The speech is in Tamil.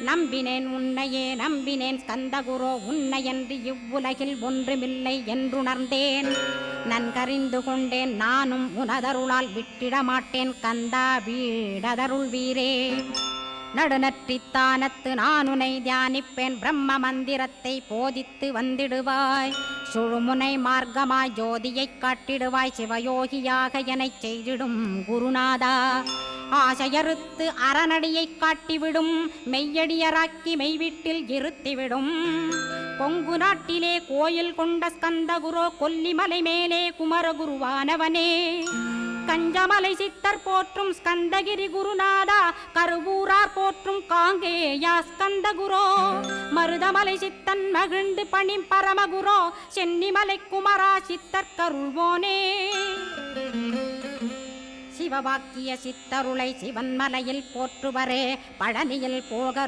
நம்பினேன் உன்னையே நம்பினேன் ஸ்கந்தகுரோ உன்னையன்றி இவ்வுலகில் ஒன்றுமில்லை என்றுணர்ந்தேன். நன்கறிந்து கொண்டேன் நானும் உனதருளால் விட்டிட மாட்டேன் கந்தா வீடதருள் வீரே. நடுநற்றித்தானத்து நானுனை தியானிப்பேன் பிரம்ம மந்திரத்தை போதித்து வந்திடுவாய். சுழுமுனை மார்க்கமாய் ஜோதியைக் காட்டிடுவாய் சிவயோகியாக எனச் செய்திடும் குருநாதா. ஆசையறுத்து அறநடியைக் காட்டிவிடும் மெய்யடியராக்கி மெய்வீட்டில் இருத்திவிடும். கொங்கு நாட்டிலே கோயில் கொண்ட ஸ்கந்தகுரோ கொல்லிமலை மேலே குமரகுருவானவனே. கஞ்சமலை சித்தர் போற்றும் ஸ்கந்தகிரி குருநாதா கருவூரார் போற்றும் காங்கேயா ஸ்கந்தகுரோ. மருதமலை சித்தன் மகிழ்ந்து பணி பரமகுரோ சென்னிமலை குமரா சித்தர் கருள்வோனே. சிவவாக்கிய சித்தருளை சிவன்மலையில் போற்றுவரே பழனியில் போக